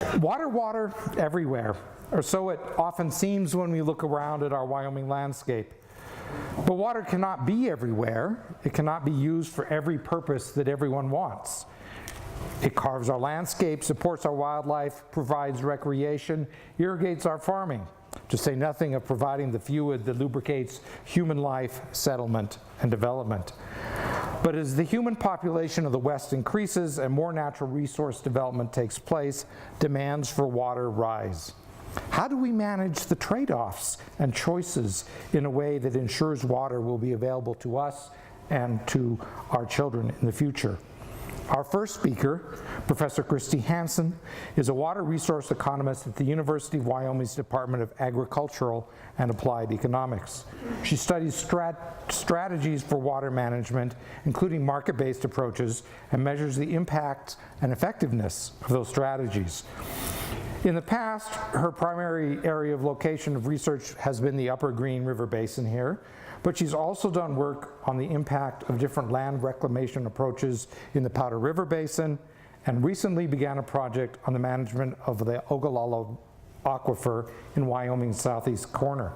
Water everywhere, or so it often seems when we look around at our Wyoming landscape. But water cannot be everywhere. It cannot be used for every purpose that everyone wants. It carves our landscape, supports our wildlife, provides recreation, irrigates our farming, to say nothing of providing the fluid that lubricates human life, settlement, and development. But as the human population of the West increases and more natural resource development takes place, demands for water rise. How do we manage the trade-offs and choices in a way that ensures water will be available to us and to our children in the future? Our first speaker, Professor Kristi Hansen, is a water resource economist at the University of Wyoming's Department of Agricultural and Applied Economics. She studies strategies for water management, including market-based approaches, and measures the impact and effectiveness of those strategies. In the past, her primary area of location of research has been the Upper Green River Basin here, but she's also done work on the impact of different land reclamation approaches in the Powder River Basin, and recently began a project on the management of the Ogallala Aquifer in Wyoming's southeast corner.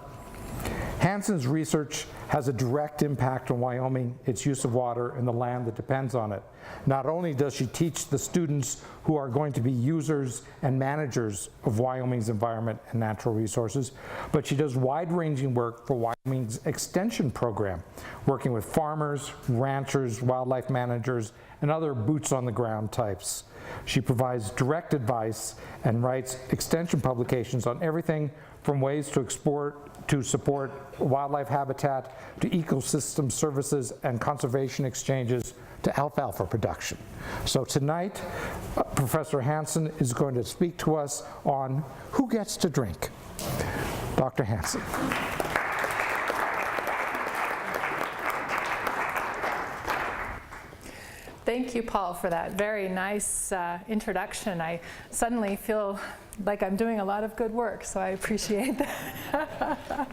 Hansen's research has a direct impact on Wyoming, its use of water, and the land that depends on it. Not only does she teach the students who are going to be users and managers of Wyoming's environment and natural resources, but she does wide-ranging work for Wyoming's extension program, working with farmers, ranchers, wildlife managers, and other boots-on-the-ground types. She provides direct advice and writes extension publications on everything from ways to support wildlife habitat, to ecosystem services and conservation exchanges, to alfalfa production. So tonight, Professor Hansen is going to speak to us on who gets to drink. Dr. Hansen. Thank you, Paul, for that very nice introduction. I suddenly feel like I'm doing a lot of good work, so I appreciate that.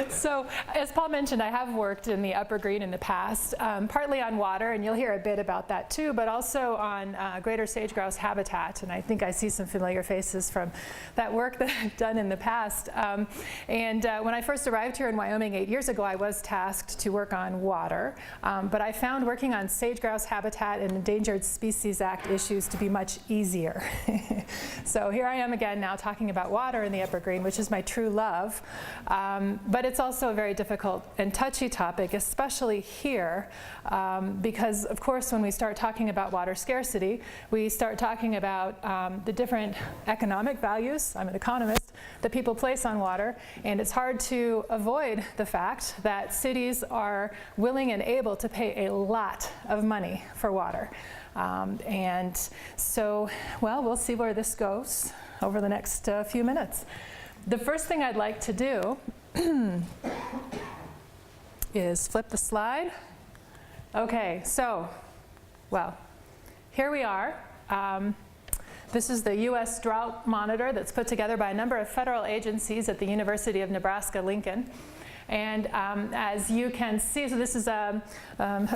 So, as Paul mentioned, I have worked in the Upper Green in the past, partly on water, and you'll hear a bit about that too, but also on greater sage-grouse habitat, and I think I see some familiar faces from that work that I've done in the past. When I first arrived here in Wyoming 8 years ago, I was tasked to work on water, but I found working on sage-grouse habitat and Endangered Species Act issues to be much easier. So here I am again now talking about water in the Upper Green, which is my true love. But it's also a very difficult and touchy topic, especially here, because of course when we start talking about water scarcity, we start talking about the different economic values, I'm an economist, that people place on water, and it's hard to avoid the fact that cities are willing and able to pay a lot of money for water. And so, well, we'll see where this goes over the next few minutes. The first thing I'd like to do is flip the slide. Okay, so, well, here we are. This is the US Drought Monitor that's put together by a number of federal agencies at the University of Nebraska-Lincoln. And as you can see, so this is a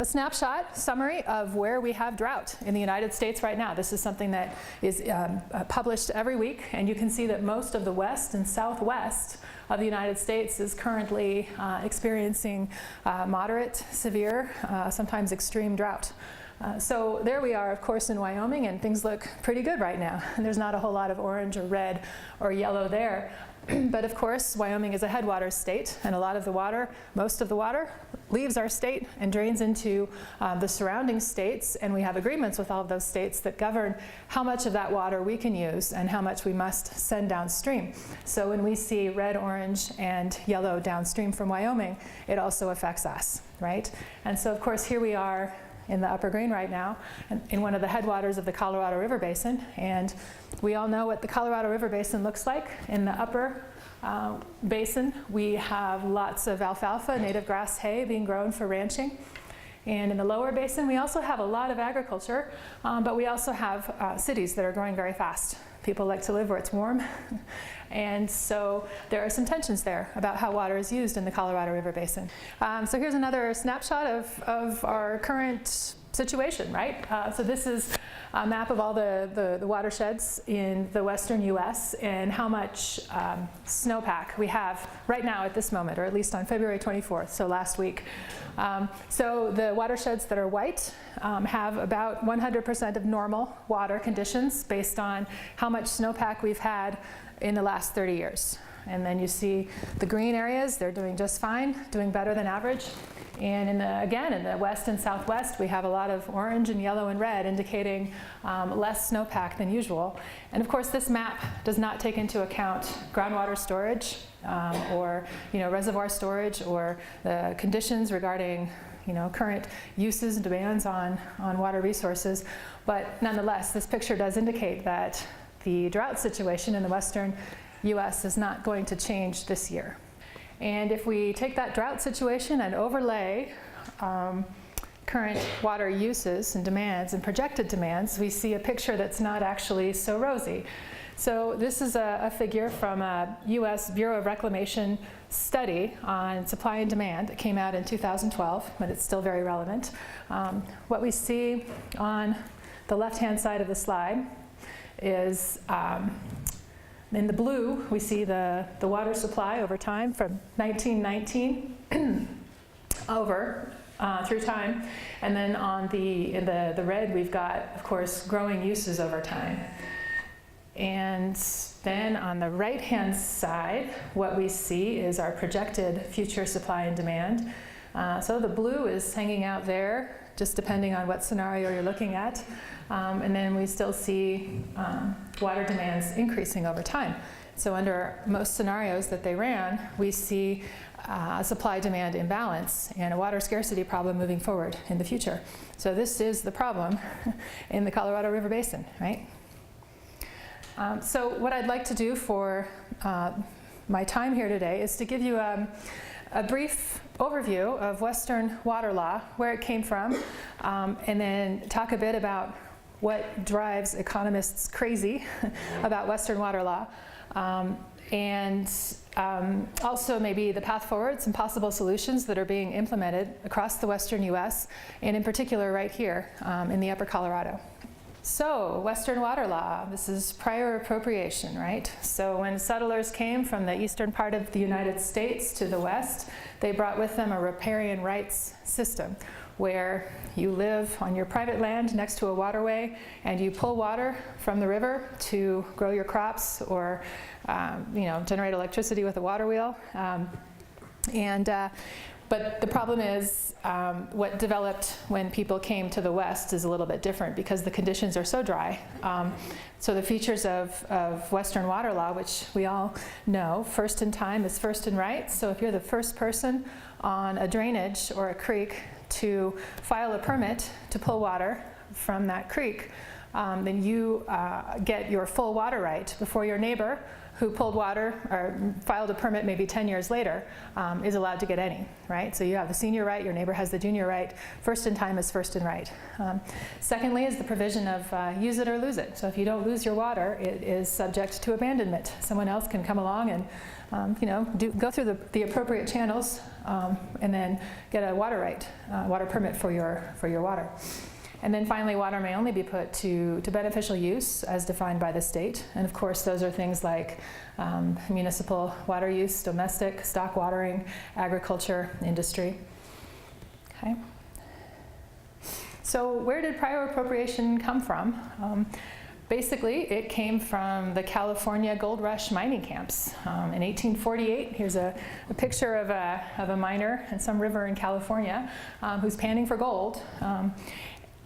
snapshot summary of where we have drought in the United States right now. This is something that is published every week, and you can see that most of the west and southwest of the United States is currently experiencing moderate, severe, sometimes extreme drought. So there we are, of course, in Wyoming, and things look pretty good right now. And there's not a whole lot of orange or red or yellow there. But of course, Wyoming is a headwaters state, and a lot of the water, most of the water, leaves our state and drains into the surrounding states, and we have agreements with all of those states that govern how much of that water we can use and how much we must send downstream. So when we see red, orange, and yellow downstream from Wyoming, it also affects us, right? And so of course, here we are in the Upper Green right now, in one of the headwaters of the Colorado River Basin. And we all know what the Colorado River Basin looks like. In the upper basin, we have lots of alfalfa, native grass hay being grown for ranching. And in the lower basin, we also have a lot of agriculture, but we also have cities that are growing very fast. People like to live where it's warm. And so there are some tensions there about how water is used in the Colorado River Basin. So here's another snapshot of our current situation, right? So this is a map of all the watersheds in the western US and how much snowpack we have right now at this moment, or at least on February 24th, so last week. So the watersheds that are white have about 100% of normal water conditions based on how much snowpack we've had in the last 30 years. And then you see the green areas, they're doing just fine, doing better than average. And again, in the west and southwest, we have a lot of orange and yellow and red indicating less snowpack than usual. And of course, this map does not take into account groundwater storage or reservoir storage or the conditions regarding current uses and demands on water resources. But nonetheless, this picture does indicate that the drought situation in the western US is not going to change this year. And if we take that drought situation and overlay current water uses and demands and projected demands, we see a picture that's not actually so rosy. So this is a figure from a US Bureau of Reclamation study on supply and demand that came out in 2012, but it's still very relevant. What we see on the left-hand side of the slide is in the blue, we see the water supply over time from 1919 over through time. And then in the red, we've got, of course, growing uses over time. And then on the right-hand side, what we see is our projected future supply and demand. So the blue is hanging out there, just depending on what scenario you're looking at. And then we still see water demands increasing over time. So under most scenarios that they ran, we see a supply-demand imbalance and a water scarcity problem moving forward in the future. So this is the problem in the Colorado River Basin, right? So what I'd like to do for my time here today is to give you a brief overview of Western water law, where it came from, and then talk a bit about what drives economists crazy about Western water law, and also maybe the path forward, some possible solutions that are being implemented across the western US, and in particular right here in the Upper Colorado. So, Western water law, this is prior appropriation, right? So when settlers came from the eastern part of the United States to the west, they brought with them a riparian rights system, where you live on your private land next to a waterway and you pull water from the river to grow your crops or generate electricity with a water wheel. But the problem is what developed when people came to the west is a little bit different because the conditions are so dry. So the features of Western water law, which we all know, first in time is first in right. So if you're the first person on a drainage or a creek to file a permit to pull water from that creek, then you get your full water right before your neighbor who pulled water or filed a permit maybe 10 years later is allowed to get any, right? So you have the senior right, your neighbor has the junior right. First in time is first in right. Secondly is the provision of use it or lose it. So if you don't lose your water, it is subject to abandonment. Someone else can come along and go through the appropriate channels and then get a water right, water permit for your water. And then finally, water may only be put to beneficial use as defined by the state. And of course, those are things like municipal water use, domestic, stock watering, agriculture, industry. Okay. So where did prior appropriation come from? Basically, it came from the California gold rush mining camps. In 1848, here's a picture of a miner in some river in California who's panning for gold.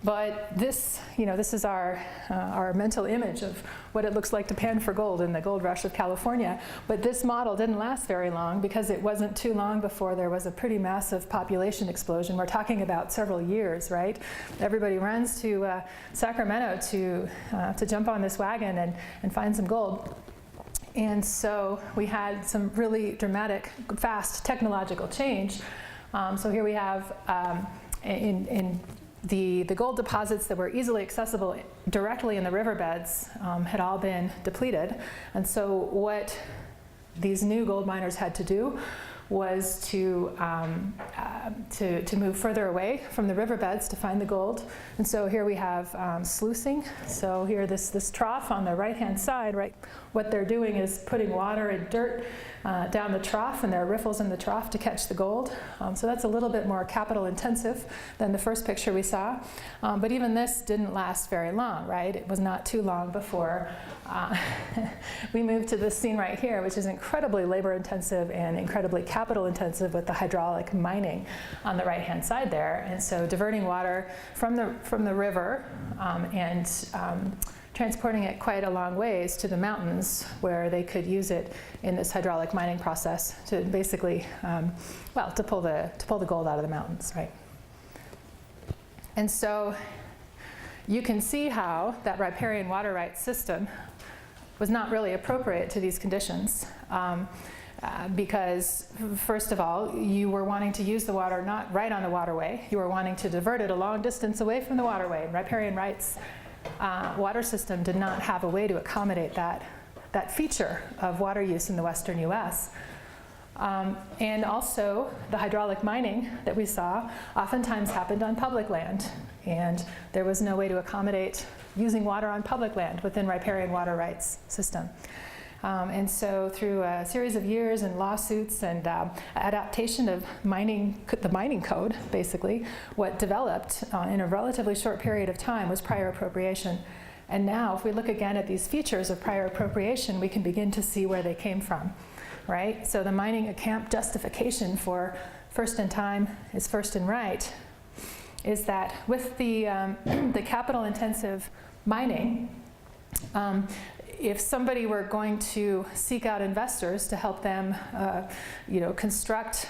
But this is our mental image of what it looks like to pan for gold in the gold rush of California. But this model didn't last very long because it wasn't too long before there was a pretty massive population explosion. We're talking about several years, right? Everybody runs to Sacramento to jump on this wagon and find some gold. And so we had some really dramatic, fast technological change. So here we have in the gold deposits that were easily accessible directly in the riverbeds had all been depleted. And so what these new gold miners had to do was to to move further away from the riverbeds to find the gold. And so here we have sluicing. So here this trough on the right-hand side, right, what they're doing is putting water and dirt down the trough, and there are riffles in the trough to catch the gold. So that's a little bit more capital intensive than the first picture we saw. But even this didn't last very long, right? It was not too long before we moved to this scene right here, which is incredibly labor intensive and incredibly capital intensive with the hydraulic mining on the right-hand side there. And so diverting water from the river and transporting it quite a long ways to the mountains where they could use it in this hydraulic mining process to basically, to pull the gold out of the mountains, right? And so you can see how that riparian water rights system was not really appropriate to these conditions. Because first of all, you were wanting to use the water not right on the waterway. You were wanting to divert it a long distance away from the waterway. And riparian rights water system did not have a way to accommodate that feature of water use in the western US. And also, the hydraulic mining that we saw oftentimes happened on public land. And there was no way to accommodate using water on public land within riparian water rights system. And so through a series of years and lawsuits and adaptation of the mining code, basically, what developed in a relatively short period of time was prior appropriation. And now, if we look again at these features of prior appropriation, we can begin to see where they came from, right? So the mining camp justification for first in time is first in right is that with the capital intensive mining, if somebody were going to seek out investors to help them, construct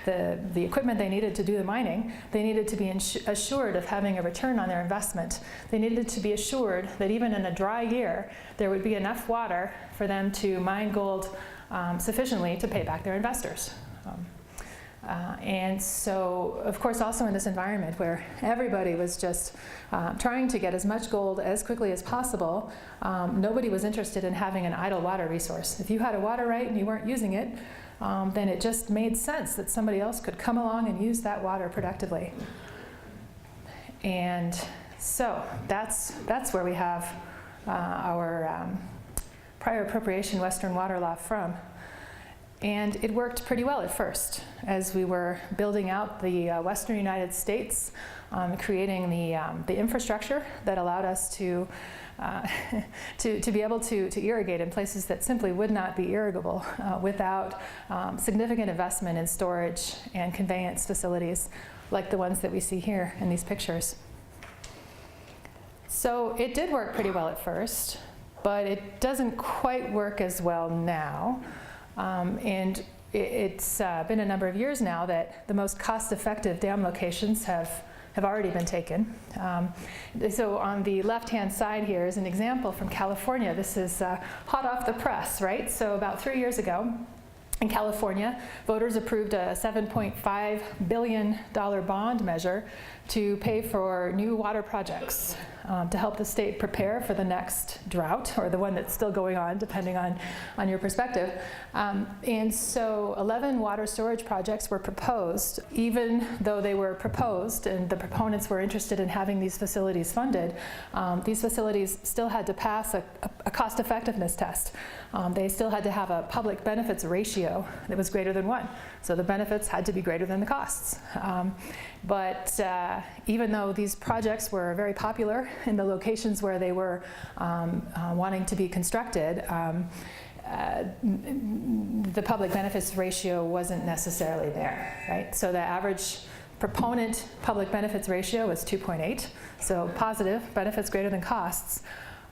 the equipment they needed to do the mining, they needed to be assured of having a return on their investment. They needed to be assured that even in a dry year, there would be enough water for them to mine gold sufficiently to pay back their investors. And so, of course, also in this environment where everybody was just trying to get as much gold as quickly as possible, nobody was interested in having an idle water resource. If you had a water right and you weren't using it, then it just made sense that somebody else could come along and use that water productively. And so that's where we have our prior appropriation Western water law from. And it worked pretty well at first as we were building out the western United States, creating the infrastructure that allowed us to be able to irrigate in places that simply would not be irrigable without significant investment in storage and conveyance facilities like the ones that we see here in these pictures. So it did work pretty well at first, but it doesn't quite work as well now. And it's been a number of years now that the most cost-effective dam locations have already been taken. So on the left-hand side here is an example from California. This is hot off the press, right? So about 3 years ago, in California, voters approved a $7.5 billion bond measure to pay for new water projects to help the state prepare for the next drought, or the one that's still going on, depending on your perspective. And so 11 water storage projects were proposed. Even though they were proposed and the proponents were interested in having these facilities funded, these facilities still had to pass a cost effectiveness test. They still had to have a public benefits ratio that was greater than 1. So the benefits had to be greater than the costs. But even though these projects were very popular in the locations where they were wanting to be constructed, the public benefits ratio wasn't necessarily there, right? So the average proponent public benefits ratio was 2.8, so positive, benefits greater than costs.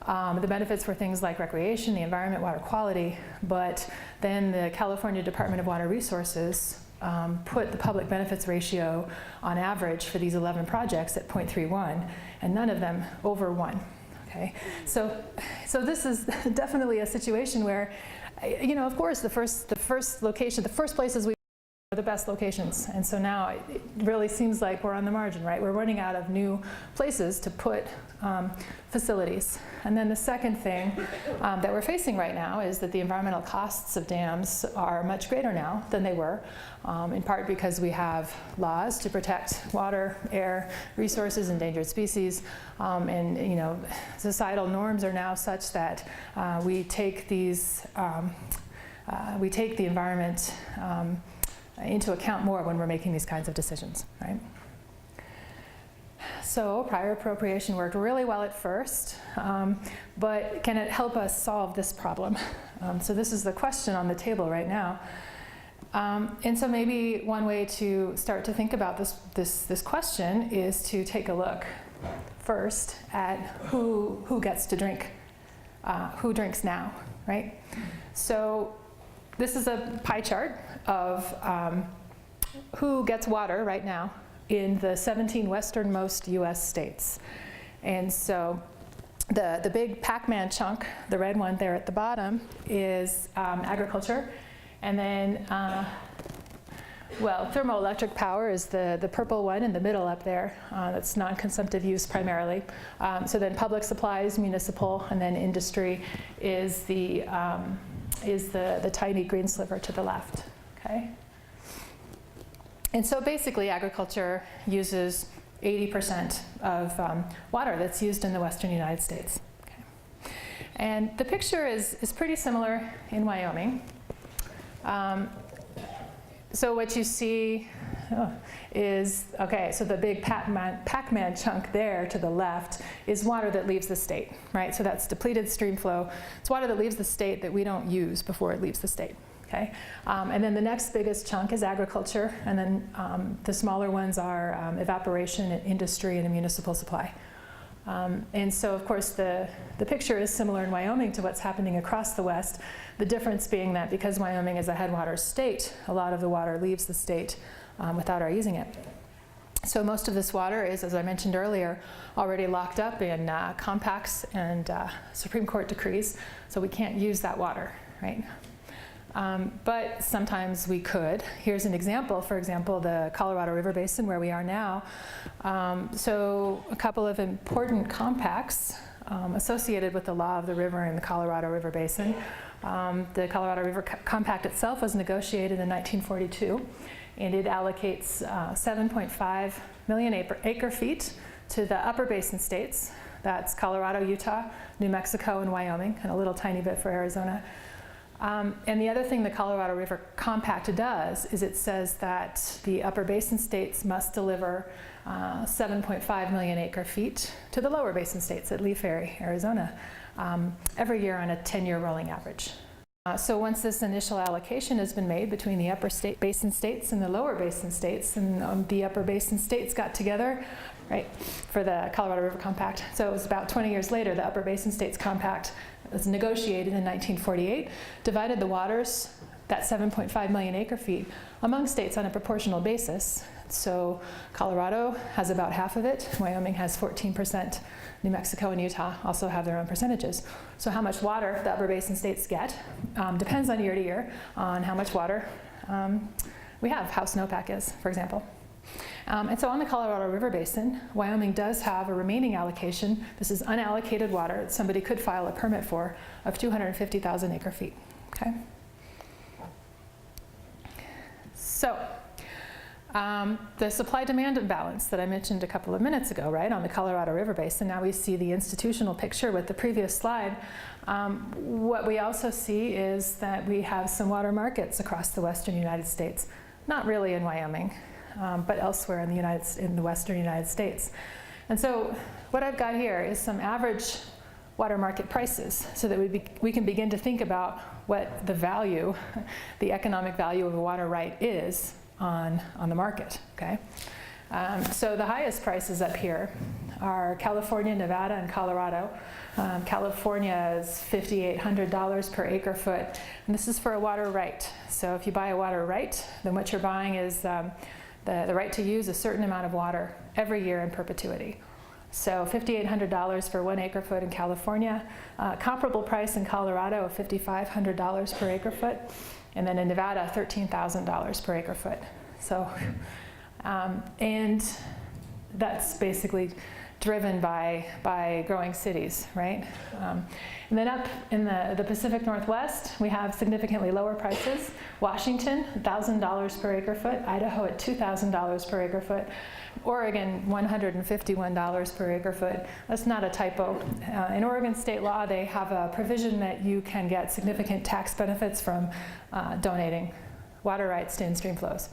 The benefits were things like recreation, the environment, water quality, but then the California Department of Water Resources put the public benefits ratio on average for these 11 projects at 0.31, and none of them over 1. Okay, so this is definitely a situation where, of course, the first location, the first places we the best locations. And so now it really seems like we're on the margin, right? We're running out of new places to put facilities. And then the second thing that we're facing right now is that the environmental costs of dams are much greater now than they were, in part because we have laws to protect water, air, resources, endangered species, and societal norms are now such that we take the environment into account more when we're making these kinds of decisions, right? So prior appropriation worked really well at first, but can it help us solve this problem? So this is the question on the table right now. And so maybe one way to start to think about this question is to take a look first at who gets to drink, who drinks now, right? So this is a pie chart of who gets water right now in the 17 westernmost US states. And so the big Pac-Man chunk, the red one there at the bottom, is agriculture. And then, thermoelectric power is the purple one in the middle up there. That's non-consumptive use primarily. So then public supplies, municipal, and then industry is the tiny green sliver to the left, okay? And so basically agriculture uses 80% of water that's used in the western United States. Okay. And the picture is pretty similar in Wyoming. So what you see is, okay, so the big Pac-Man chunk there to the left is water that leaves the state, right? So that's depleted stream flow. It's water that leaves the state that we don't use before it leaves the state. Okay, and then the next biggest chunk is agriculture, and then the smaller ones are evaporation, and industry, and a municipal supply. And so, of course, the picture is similar in Wyoming to what's happening across the West, the difference being that because Wyoming is a headwaters state, a lot of the water leaves the state without our using it. So most of this water is, as I mentioned earlier, already locked up in compacts and Supreme Court decrees, so we can't use that water, right? But sometimes we could. Here's an example, for example, the Colorado River Basin where we are now. So a couple of important compacts associated with the law of the river in the Colorado River Basin. The Colorado River Compact itself was negotiated in 1942, and it allocates 7.5 million acre feet to the Upper Basin states. That's Colorado, Utah, New Mexico, and Wyoming, and a little tiny bit for Arizona. And the other thing the Colorado River Compact does is it says that the Upper Basin states must deliver 7.5 million acre feet to the Lower Basin states at Lee Ferry, Arizona, every year on a 10-year rolling average. So once this initial allocation has been made between the Upper Basin states and the Lower Basin states, and the Upper Basin states got together, right, for the Colorado River Compact. So it was about 20 years later, the Upper Basin States Compact was negotiated in 1948, divided the waters, that 7.5 million acre feet, among states on a proportional basis. So Colorado has about half of it, Wyoming has 14%, New Mexico and Utah also have their own percentages. So how much water the Upper Basin states get depends on year to year on how much water we have, how snowpack is, for example. And so on the Colorado River Basin, Wyoming does have a remaining allocation. This is unallocated water that somebody could file a permit for of 250,000 acre feet, okay? So the supply-demand imbalance that I mentioned a couple of minutes ago, right, on the Colorado River Basin, now we see the institutional picture with the previous slide. What we also see is that we have some water markets across the western United States, not really in Wyoming, but elsewhere in the western United States. And so what I've got here is some average water market prices so that we can begin to think about what the value, the economic value of a water right is on the market, okay? So the highest prices up here are California, Nevada, and Colorado. California is $5,800 per acre foot, and this is for a water right. So if you buy a water right, then what you're buying is the right to use a certain amount of water every year in perpetuity. So $5,800 for 1 acre foot in California, comparable price in Colorado of $5,500 per acre foot, and then in Nevada, $13,000 per acre foot. So, and that's basically driven by growing cities, right? And then up in the Pacific Northwest, we have significantly lower prices. Washington, $1,000 per acre foot. Idaho at $2,000 per acre foot. Oregon, $151 per acre foot. That's not a typo. In Oregon state law, they have a provision that you can get significant tax benefits from donating water rights to in-stream flows.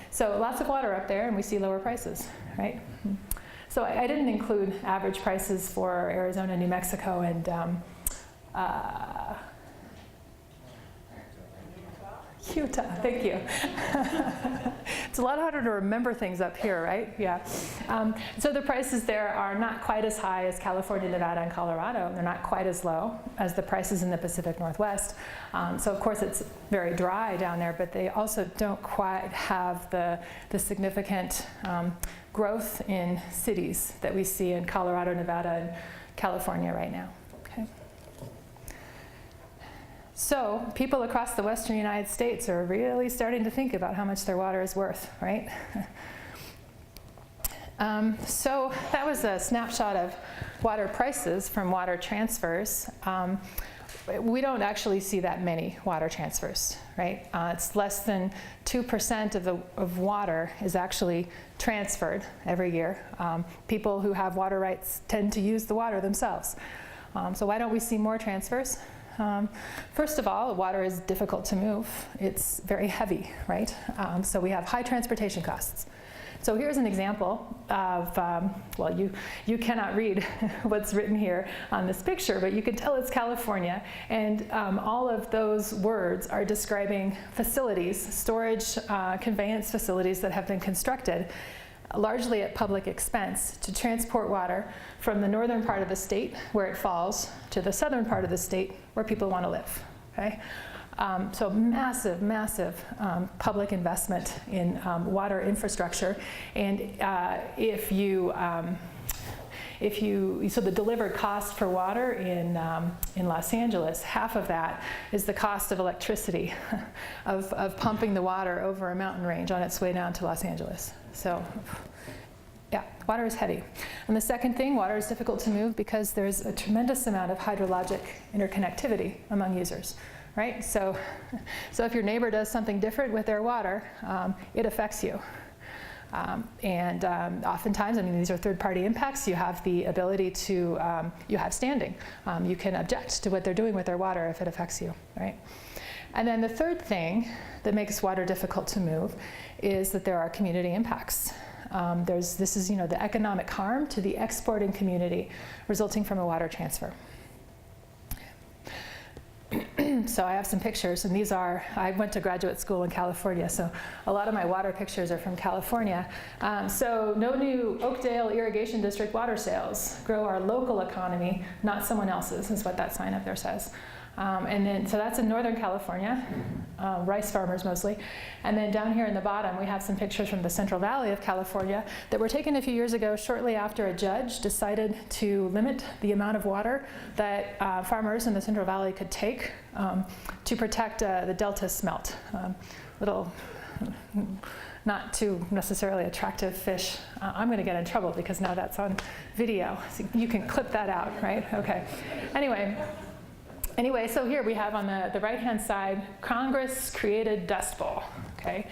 So lots of water up there, and we see lower prices, right? So I didn't include average prices for Arizona, New Mexico, and Utah. Thank you. It's a lot harder to remember things up here, right? Yeah. So the prices there are not quite as high as California, Nevada, and Colorado. They're not quite as low as the prices in the Pacific Northwest. So of course it's very dry down there, but they also don't quite have the significant growth in cities that we see in Colorado, Nevada, and California right now. Okay. So people across the western United States are really starting to think about how much their water is worth, right? So that was a snapshot of water prices from water transfers. We don't actually see that many water transfers, right? It's less than 2% of water is actually transferred every year. People who have water rights tend to use the water themselves. So why don't we see more transfers? First of all, water is difficult to move. It's very heavy, right? So we have high transportation costs. So here's an example of, well, you cannot read what's written here on this picture, but you can tell it's California. And all of those words are describing facilities, storage, conveyance facilities that have been constructed largely at public expense to transport water from the northern part of the state where it falls to the southern part of the state where people want to live, okay? So massive, massive public investment in water infrastructure. And so the delivered cost for water in Los Angeles, half of that is the cost of electricity, of pumping the water over a mountain range on its way down to Los Angeles. So yeah, water is heavy. And the second thing, water is difficult to move because there's a tremendous amount of hydrologic interconnectivity among users. Right? So if your neighbor does something different with their water, it affects you. Oftentimes, I mean, these are third-party impacts. You have the ability to, you have standing. You can object to what they're doing with their water if it affects you, right? And then the third thing that makes water difficult to move is that there are community impacts. This is, the economic harm to the exporting community resulting from a water transfer. So I have some pictures, and I went to graduate school in California, so a lot of my water pictures are from California. So no new Oakdale Irrigation District water sales. Grow our local economy, not someone else's, is what that sign up there says. So that's in Northern California, rice farmers mostly. And then down here in the bottom, we have some pictures from the Central Valley of California that were taken a few years ago, shortly after a judge decided to limit the amount of water that farmers in the Central Valley could take to protect the delta smelt. Little, not too necessarily attractive fish. I'm going to get in trouble because now that's on video. So you can clip that out, right? Okay. Anyway, so here we have on the right-hand side, Congress-created Dust Bowl, okay?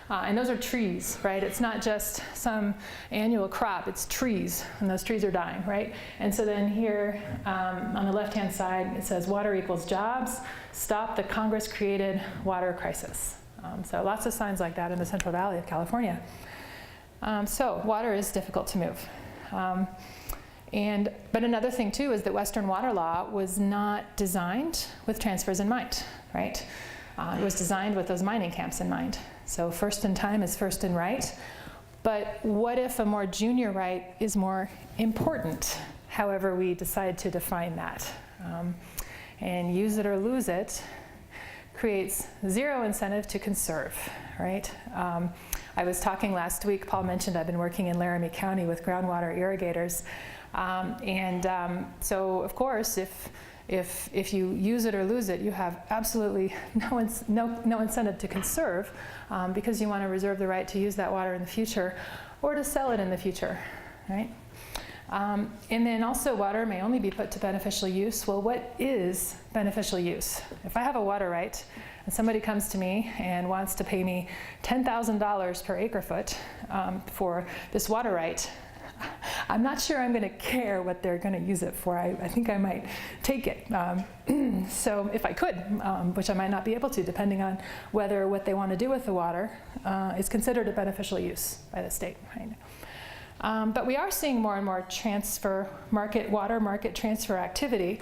And those are trees, right? It's not just some annual crop, it's trees, and those trees are dying, right? And so then here on the left-hand side, it says water equals jobs, stop the Congress-created water crisis. So lots of signs like that in the Central Valley of California. So water is difficult to move. But another thing too is that Western water law was not designed with transfers in mind, right? It was designed with those mining camps in mind. So first in time is first in right. But what if a more junior right is more important, however we decide to define that? And use it or lose it creates zero incentive to conserve, right? I was talking last week, Paul mentioned I've been working in Laramie County with groundwater irrigators. So of course, if you use it or lose it, you have absolutely no incentive to conserve because you want to reserve the right to use that water in the future or to sell it in the future, right? And then also water may only be put to beneficial use. Well, what is beneficial use? If I have a water right and somebody comes to me and wants to pay me $10,000 per acre foot for this water right, I'm not sure I'm going to care what they're going to use it for. I think I might take it. So if I could, which I might not be able to, depending on whether what they want to do with the water is considered a beneficial use by the state. Right? But we are seeing more and more water market transfer activity.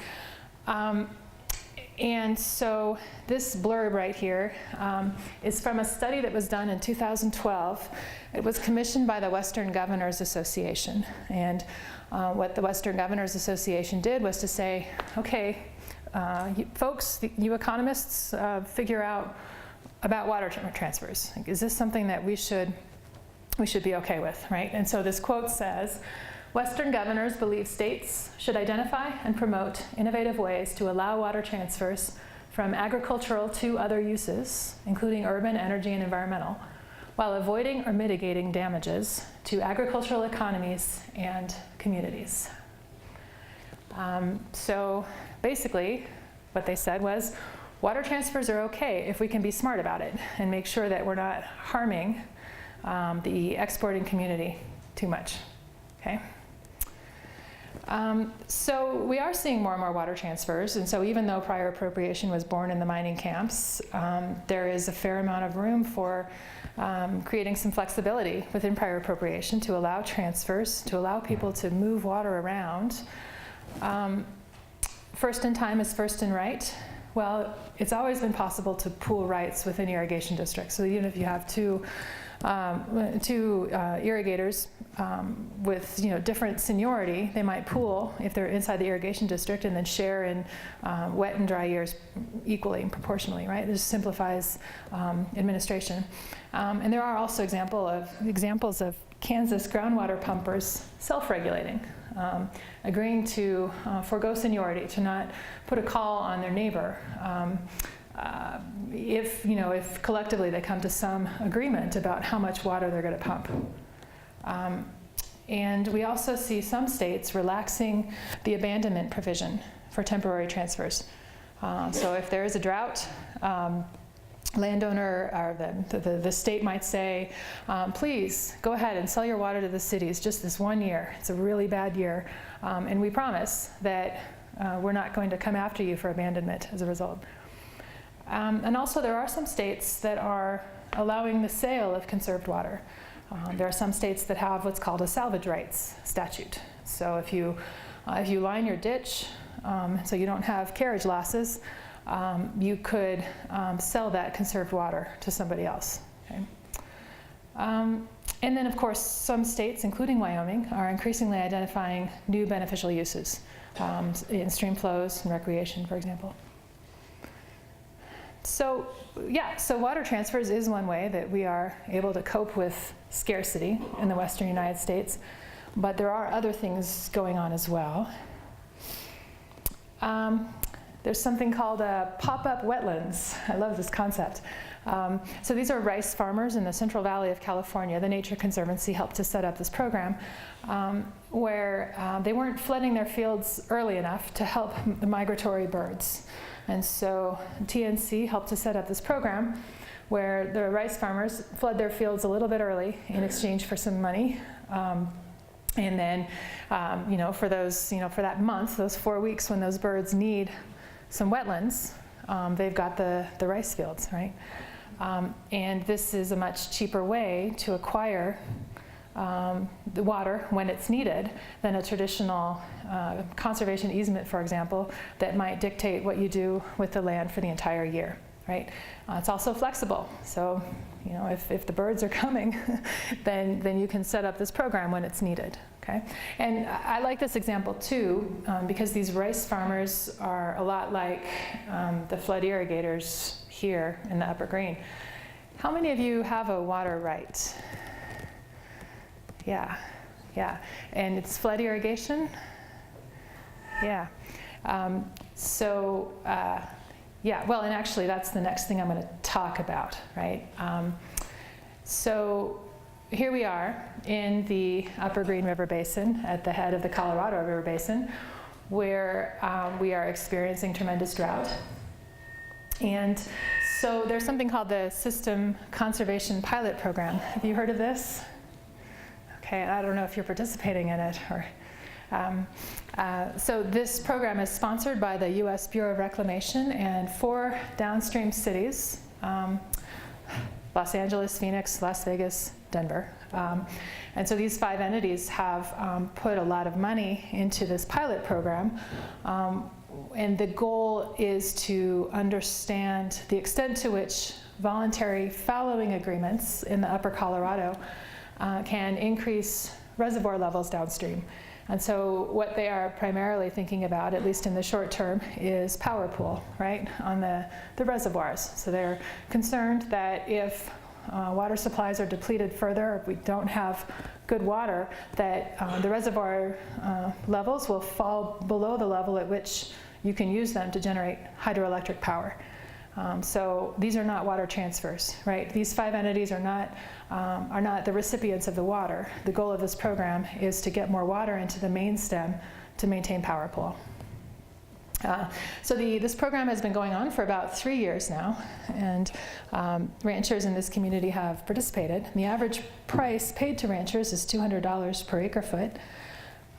And so this blurb right here is from a study that was done in 2012. It was commissioned by the Western Governors Association. And what the Western Governors Association did was to say, okay, you economists, figure out about water transfers. Like, is this something that we should be okay with, right? And so this quote says, Western governors believe states should identify and promote innovative ways to allow water transfers from agricultural to other uses, including urban, energy, and environmental, while avoiding or mitigating damages to agricultural economies and communities. So basically, what they said was, water transfers are okay if we can be smart about it and make sure that we're not harming the exporting community too much, okay? So we are seeing more and more water transfers, and so even though prior appropriation was born in the mining camps, there is a fair amount of room for creating some flexibility within prior appropriation to allow transfers, to allow people to move water around. First in time is first in right. Well, it's always been possible to pool rights within irrigation districts. So even if you have two irrigators with different seniority, they might pool if they're inside the irrigation district and then share in wet and dry years equally and proportionally, right? This simplifies administration. And there are also examples of Kansas groundwater pumpers self-regulating, agreeing to forego seniority, to not put a call on their neighbor. If collectively they come to some agreement about how much water they're going to pump. And we also see some states relaxing the abandonment provision for temporary transfers. So if there is a drought, landowner or the state might say, please go ahead and sell your water to the cities just this 1 year. It's a really bad year. And we promise that we're not going to come after you for abandonment as a result. And also there are some states that are allowing the sale of conserved water. There are some states that have what's called a salvage rights statute. So if you line your ditch so you don't have carriage losses, you could sell that conserved water to somebody else. Okay? And then of course some states, including Wyoming, are increasingly identifying new beneficial uses in stream flows and recreation, for example. So water transfers is one way that we are able to cope with scarcity in the western United States, but there are other things going on as well. There's something called pop-up wetlands. I love this concept. So these are rice farmers in the Central Valley of California. The Nature Conservancy helped to set up this program where they weren't flooding their fields early enough to help the migratory birds. And so TNC helped to set up this program where the rice farmers flood their fields a little bit early in exchange for some money. And then, for that month, those 4 weeks when those birds need some wetlands, they've got the rice fields, right? And this is a much cheaper way to acquire the water when it's needed than a traditional conservation easement, for example, that might dictate what you do with the land for the entire year, right? It's also flexible. So, if the birds are coming, then you can set up this program when it's needed, okay? And I like this example too, because these rice farmers are a lot like the flood irrigators here in the Upper Green. How many of you have a water right? Yeah, yeah. And it's flood irrigation? Yeah. Yeah, well, and actually that's the next thing I'm going to talk about, right? So here we are in the Upper Green River Basin at the head of the Colorado River Basin, where we are experiencing tremendous drought. And so there's something called the System Conservation Pilot Program. Have you heard of this? Okay, I don't know if you're participating in it or. So this program is sponsored by the U.S. Bureau of Reclamation and 4 downstream cities, Los Angeles, Phoenix, Las Vegas, Denver. And so these 5 entities have put a lot of money into this pilot program. And the goal is to understand the extent to which voluntary fallowing agreements in the Upper Colorado can increase reservoir levels downstream. And so what they are primarily thinking about, at least in the short term, is power pool, right, on the reservoirs. So they're concerned that if water supplies are depleted further, if we don't have good water, that the reservoir levels will fall below the level at which you can use them to generate hydroelectric power. So these are not water transfers, right? These 5 entities are not the recipients of the water. The goal of this program is to get more water into the main stem to maintain power pool. So this program has been going on for about 3 years now, and ranchers in this community have participated. The average price paid to ranchers is $200 per acre foot,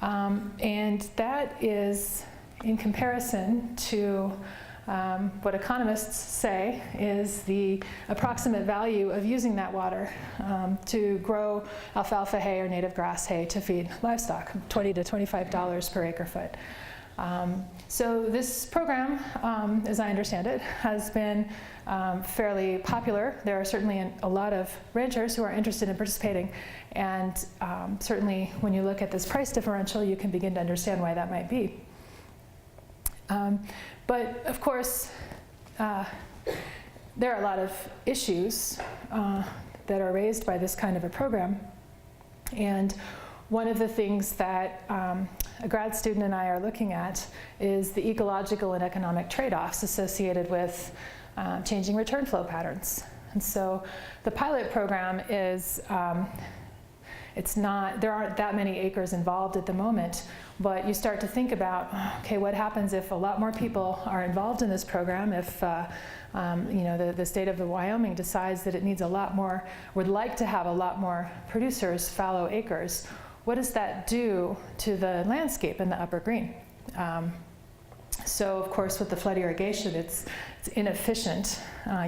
and that is in comparison to what economists say is the approximate value of using that water to grow alfalfa hay or native grass hay to feed livestock, $20 to $25 per acre foot. So this program, as I understand it, has been fairly popular. There are certainly a lot of ranchers who are interested in participating, and certainly when you look at this price differential, you can begin to understand why that might be. But of course, there are a lot of issues that are raised by this kind of a program. And one of the things that a grad student and I are looking at is the ecological and economic trade-offs associated with changing return flow patterns. And so the pilot program is, there aren't that many acres involved at the moment, but you start to think about, okay, what happens if a lot more people are involved in this program, if the state of Wyoming decides that it needs a lot more, would like to have a lot more producers fallow acres. What does that do to the landscape in the Upper Green? So of course with the flood irrigation, it's inefficient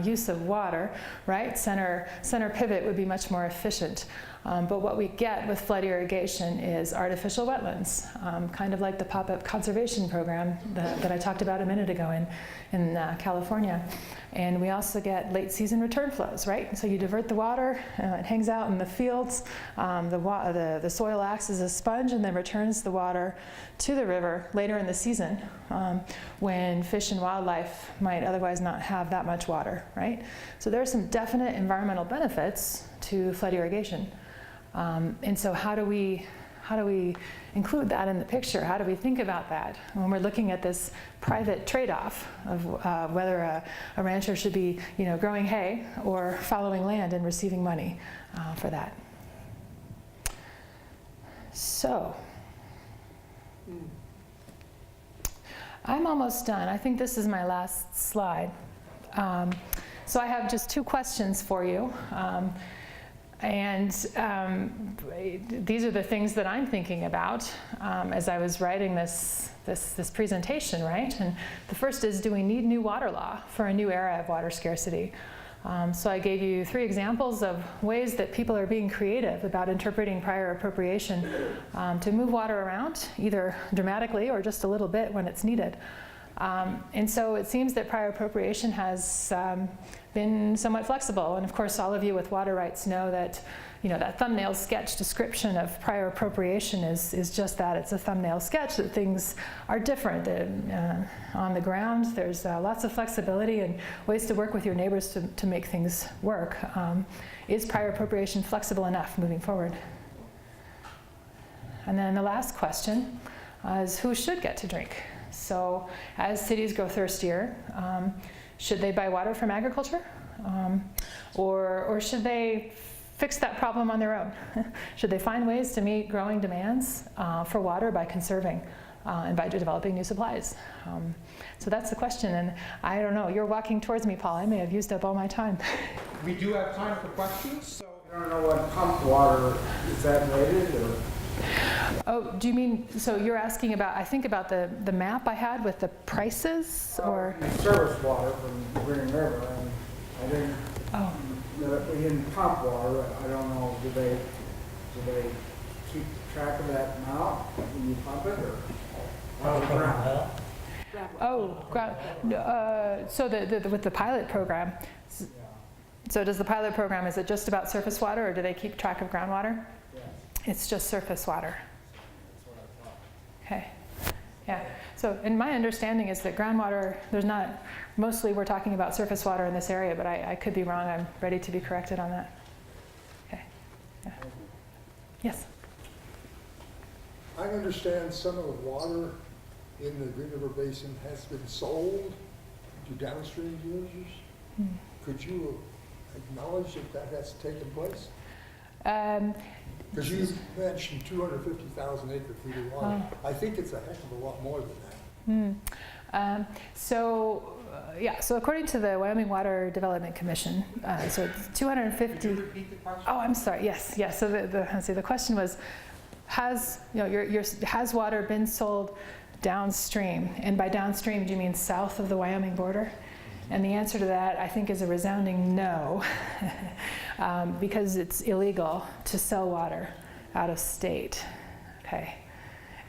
use of water, right? Center pivot would be much more efficient. But what we get with flood irrigation is artificial wetlands, kind of like the pop-up conservation program that I talked about a minute ago in California. And we also get late season return flows, right? So you divert the water, it hangs out in the fields, the soil acts as a sponge and then returns the water to the river later in the season when fish and wildlife might otherwise not have that much water, right? So there are some definite environmental benefits to flood irrigation. And so how do we include that in the picture? How do we think about that when we're looking at this private trade-off of whether a rancher should be, growing hay or fallowing land and receiving money for that? So I'm almost done. I think this is my last slide. So I have just 2 questions for you. And these are the things that I'm thinking about as I was writing this presentation, right? And the first is, do we need new water law for a new era of water scarcity? So I gave you 3 examples of ways that people are being creative about interpreting prior appropriation to move water around, either dramatically or just a little bit when it's needed. And so it seems that prior appropriation has been somewhat flexible. And of course, all of you with water rights know that, that thumbnail sketch description of prior appropriation is just that. It's a thumbnail sketch, that things are different. On the ground, there's lots of flexibility and ways to work with your neighbors to make things work. Is prior appropriation flexible enough moving forward? And then the last question is, who should get to drink? So as cities grow thirstier, should they buy water from agriculture? Or should they fix that problem on their own? Should they find ways to meet growing demands for water by conserving and by developing new supplies? So that's the question, and I don't know. You're walking towards me, Paul. I may have used up all my time. We do have time for questions, so. I don't know what pump water, is that rated or? Oh, do you mean, so you're asking about, I think about the map I had with the prices, or? Service water from Green River, and I didn't, we didn't pump water. I don't know, do they keep track of that now when you pump it, or? Ground? So with the pilot program, so does the pilot program, is it just about surface water, or do they keep track of groundwater? Yes. It's just surface water. That's what I thought. Okay. Yeah. So, and my understanding is that groundwater, there's not, mostly we're talking about surface water in this area, but I could be wrong. I'm ready to be corrected on that. Okay. Yeah. Yes. I understand some of the water in the Green River Basin has been sold to downstream users. Could you acknowledge that that has taken place? Because you mentioned 250,000 acre feet of water. I think it's a heck of a lot more than that. So according to the Wyoming Water Development Commission, so it's 250. Could you repeat the question? Oh, I'm sorry. Yes. So the question was, has has water been sold downstream? And by downstream, do you mean south of the Wyoming border? And the answer to that, I think, is a resounding no, because it's illegal to sell water out of state. Okay,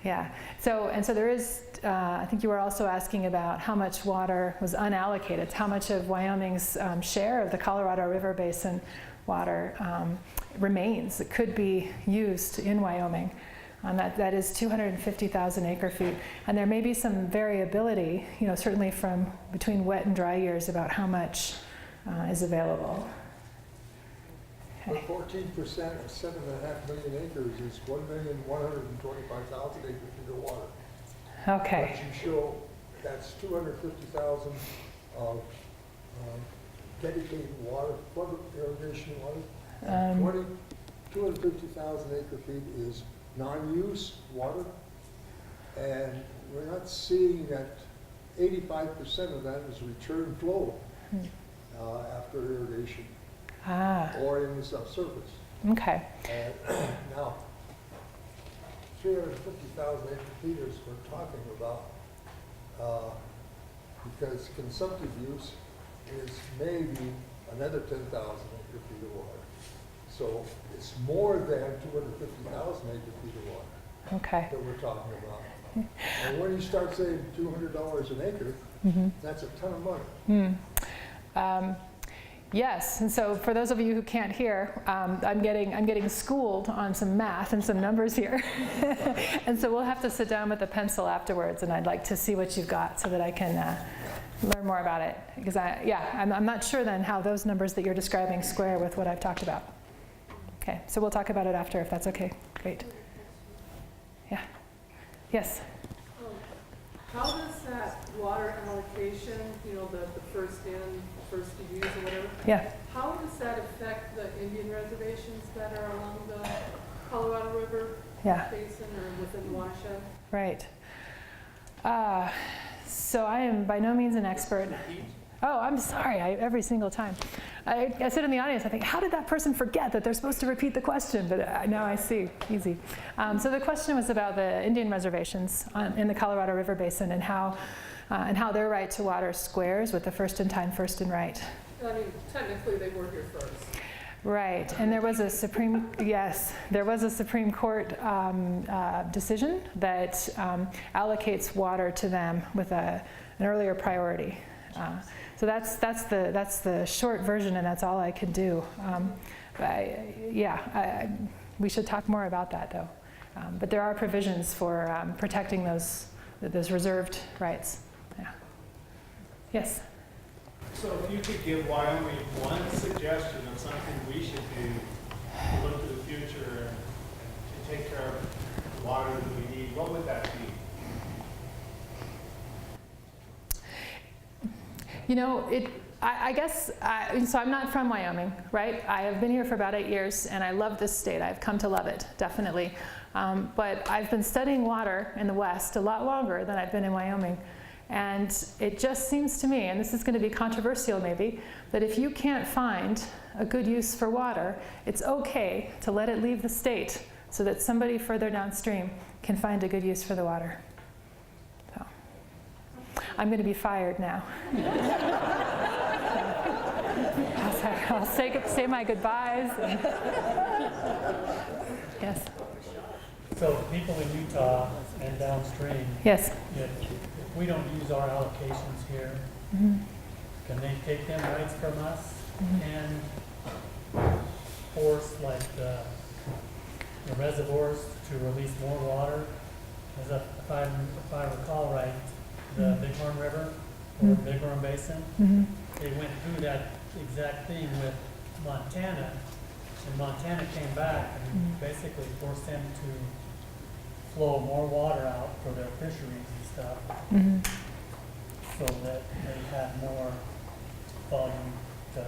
yeah. So there is, I think you were also asking about how much water was unallocated, how much of Wyoming's share of the Colorado River Basin water remains that could be used in Wyoming. That is 250,000 acre feet. And there may be some variability, certainly from between wet and dry years about how much is available. Okay. But 14% of 7.5 million acres is 1,125,000 acre feet of water. Okay. But you show that's 250,000 of dedicated water, flood irrigation water. 250,000 acre feet is non-use water, and we're not seeing that 85% of that is return flow after irrigation or in the subsurface. Okay. And now, 350,000 acre feet is we're talking about, because consumptive use is maybe another 10,000 acre feet of water. So it's more than 250,000 acre feet of water that we're talking about. And when you start saying $200 an acre, that's a ton of money. Yes, and so for those of you who can't hear, I'm getting schooled on some math and some numbers here. And so we'll have to sit down with a pencil afterwards, and I'd like to see what you've got so that I can learn more about it. Because I'm not sure then how those numbers that you're describing square with what I've talked about. Okay, so we'll talk about it after if that's okay. Great. Yeah. Yes? How does that water allocation, the first in, first to use or whatever, Yeah. how does that affect the Indian reservations that are along the Colorado River Basin or within the watershed? Right. So I am by no means an expert. Oh, I'm sorry, every single time. I sit in the audience, I think, how did that person forget that they're supposed to repeat the question? But now I see, easy. So the question was about the Indian reservations in the Colorado River Basin and how their right to water squares with the first in time, first in right. I mean, technically they were here first. Right, and there was a Supreme Court decision that allocates water to them with a earlier priority. So that's the short version, and that's all I can do. We should talk more about that, though. But there are provisions for protecting those reserved rights. Yeah. Yes. So if you could give Wyoming one suggestion of something we should do to look to the future and to take care of the water that we need, what would that be? You know, I guess, so I'm not from Wyoming, right? I have been here for about 8 years, and I love this state. I've come to love it, definitely. But I've been studying water in the West a lot longer than I've been in Wyoming. And it just seems to me, and this is going to be controversial maybe, that if you can't find a good use for water, it's okay to let it leave the state so that somebody further downstream can find a good use for the water. So, I'm going to be fired now. I'll say my goodbyes. Yes. So people in Utah and downstream, Yes. if we don't use our allocations here, can they take them rights from us and force like the reservoirs to release more water? As if I recall right, the Bighorn River or Bighorn Basin, they went through that exact thing with Montana, and Montana came back and basically forced them to flow more water out for their fisheries and stuff, so that they had more volume to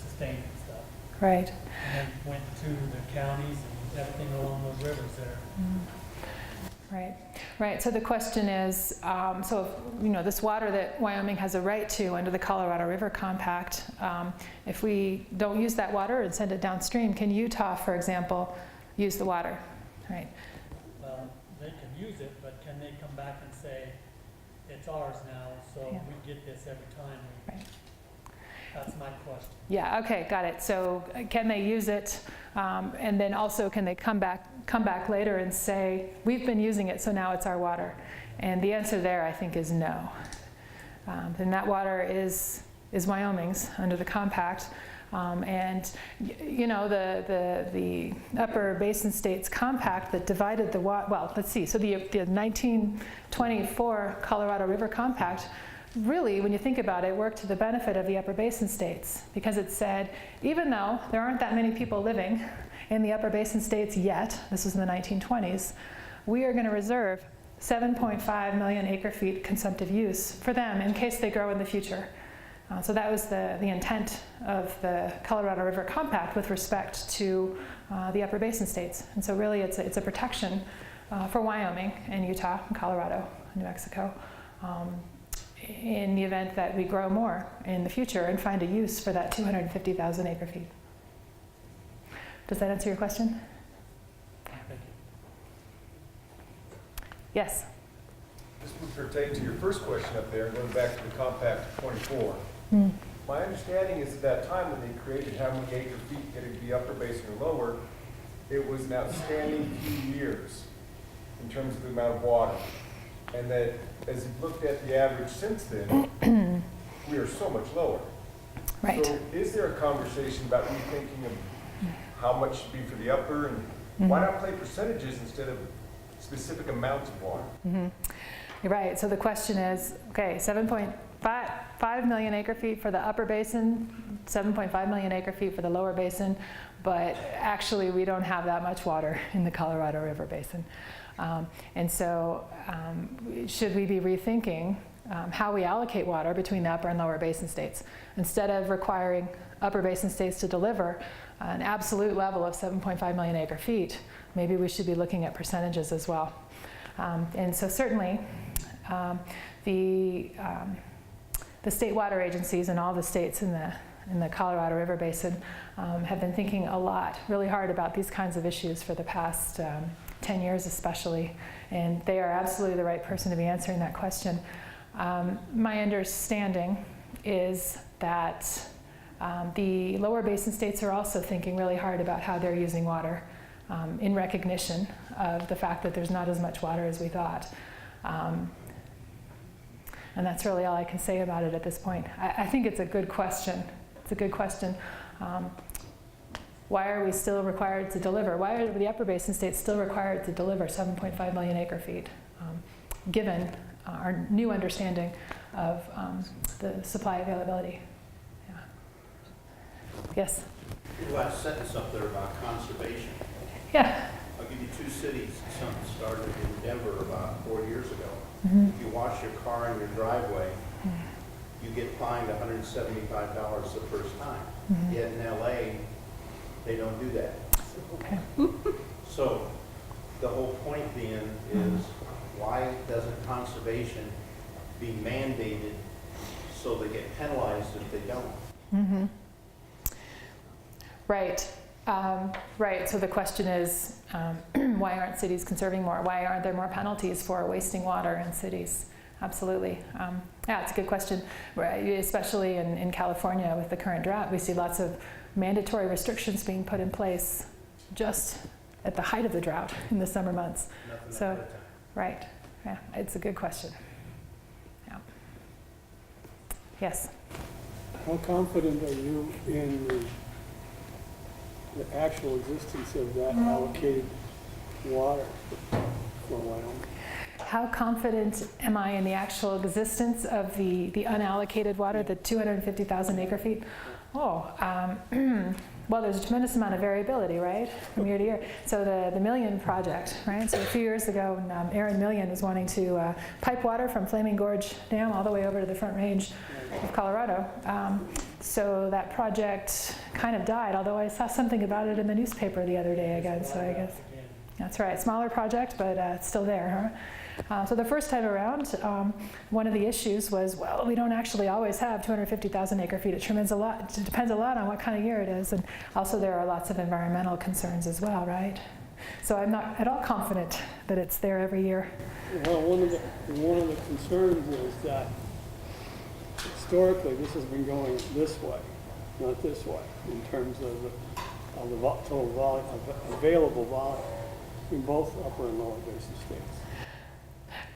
sustain and stuff. Right. And then went to the counties and everything along those rivers there. Right, right. So the question is, this water that Wyoming has a right to under the Colorado River Compact, if we don't use that water and send it downstream, can Utah, for example, use the water? Right. Well, they can use it, but can they come back and say, it's ours now, so we get this every time? Right. That's my question. Yeah, okay, got it. So can they use it, and then also can they come back later and say, we've been using it, so now it's our water? And the answer there, I think, is no. Then that water is Wyoming's under the compact. And you know, the Upper Basin States Compact that divided the water, well, let's see, so the 1924 Colorado River Compact really, when you think about it, worked to the benefit of the Upper Basin states, because it said, even though there aren't that many people living in the Upper Basin states yet, this was in the 1920s, we are going to reserve 7.5 million acre-feet consumptive use for them in case they grow in the future. So that was the intent of the Colorado River Compact with respect to the Upper Basin states. And so really it's a protection for Wyoming and Utah and Colorado and New Mexico in the event that we grow more in the future and find a use for that 250,000 acre-feet. Does that answer your question? Thank you. Yes? This would pertain to your first question up there, going back to the Compact 24. My understanding is at that time when they created how many acre feet could it be upper basin or lower, it was an outstanding few years in terms of the amount of water. And that as you've looked at the average since then, we are so much lower. Right. So is there a conversation about rethinking of how much should be for the upper, and why not play percentages instead of specific amounts of water? You're right. So the question is, okay, 7.5 million acre-feet for the upper basin, 7.5 million acre-feet for the lower basin, but actually we don't have that much water in the Colorado River Basin. And so should we be rethinking how we allocate water between the upper and lower basin states? Instead of requiring upper basin states to deliver an absolute level of 7.5 million acre-feet, maybe we should be looking at percentages as well. And so certainly the state water agencies in all the states in the Colorado River Basin have been thinking a lot, really hard about these kinds of issues for the past 10 years especially, and they are absolutely the right person to be answering that question. My understanding is that the lower basin states are also thinking really hard about how they're using water in recognition of the fact that there's not as much water as we thought. And that's really all I can say about it at this point. I think it's a good question. It's a good question. Why are we still required to deliver? Why are the Upper Basin states still required to deliver 7.5 million acre feet, given our new understanding of the supply availability? Yeah. Yes? Your last sentence up there about conservation. Yeah. I'll give you two cities. Something started in Denver about 4 years ago. Mm-hmm. If you wash your car in your driveway, you get fined $175 the first time. Mm-hmm. Yet in LA, they don't do that. Okay. So the whole point being is, why doesn't conservation be mandated so they get penalized if they don't? Mm-hmm. Right. Right. So the question is, why aren't cities conserving more? Why aren't there more penalties for wasting water in cities? Absolutely. Yeah, it's a good question. Especially in California with the current drought, we see lots of mandatory restrictions being put in place just at the height of the drought in the summer months. Nothing So, ahead of time. right. Yeah, it's a good question. Yeah. Yes. How confident are you in the actual existence of that allocated water for Wyoming? How confident am I in the actual existence of the unallocated water, the 250,000 acre feet? Oh, well, there's a tremendous amount of variability, right, from year to year. So the Million project, right? So a few years ago, Aaron Million was wanting to pipe water from Flaming Gorge Dam all the way over to the Front Range of Colorado. So that project kind of died, although I saw something about it in the newspaper the other day again, so I guess. That's right, smaller project, but it's still there, huh? So the first time around, one of the issues was, well, we don't actually always have 250,000 acre feet. It depends a lot on what kind of year it is, and also there are lots of environmental concerns as well, right? So I'm not at all confident that it's there every year. Well, one of the concerns is that historically this has been going this way, not this way, in terms of the total volume, available volume in both upper and lower basin states.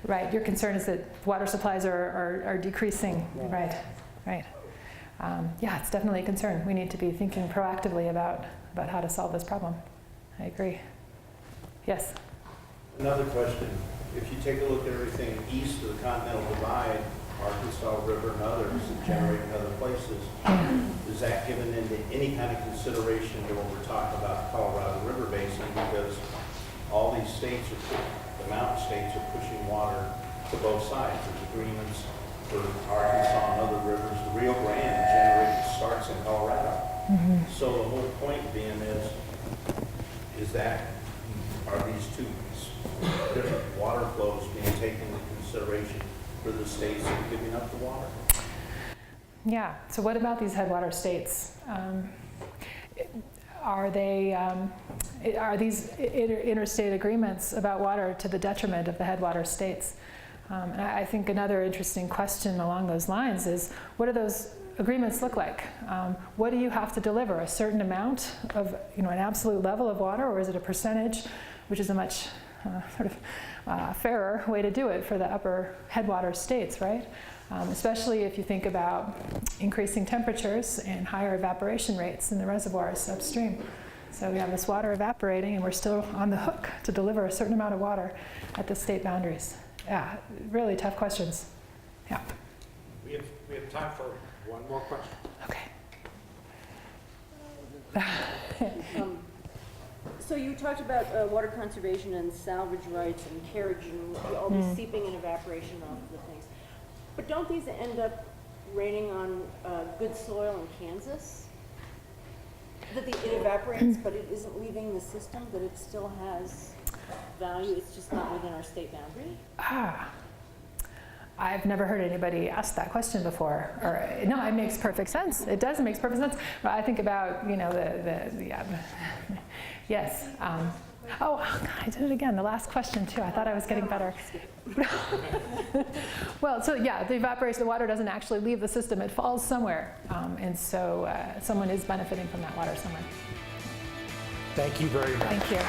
Right, your concern is that water supplies are decreasing, right. Yeah, it's definitely a concern. We need to be thinking proactively about how to solve this problem. I agree. Yes? Another question. If you take a look at everything east of the Continental Divide, Arkansas River and others that generate in other places, is that given into any kind of consideration to when we're talking about the Colorado River Basin? Because all these states the mountain states are pushing water to both sides. There's agreements for Arkansas and other rivers. The Rio Grande generation starts in Colorado. So the whole point being are these two different water flows being taken into consideration for the states that are giving up the water? Yeah, so what about these headwater states? Are these interstate agreements about water to the detriment of the headwater states? And I think another interesting question along those lines is, what do those agreements look like? What do you have to deliver? A certain amount of, an absolute level of water, or is it a percentage, which is a much fairer way to do it for the upper headwater states, right? Especially if you think about increasing temperatures and higher evaporation rates in the reservoirs upstream. So we have this water evaporating and we're still on the hook to deliver a certain amount of water at the state boundaries. Yeah, really tough questions. Yeah. We have time for one more question. Okay. So you talked about water conservation and salvage rights and carriage and all this seeping and evaporation off the things. But don't these end up raining on good soil in Kansas? That it evaporates, but it isn't leaving the system, that it still has value, it's just not within our state boundary? I've never heard anybody ask that question before. No, it makes perfect sense. It does make perfect sense. But I think about, yes. Oh, God, I did it again. The last question, too. I thought I was getting better. Well, so yeah, the evaporation, the water doesn't actually leave the system. It falls somewhere. And so someone is benefiting from that water somewhere. Thank you very much. Thank you.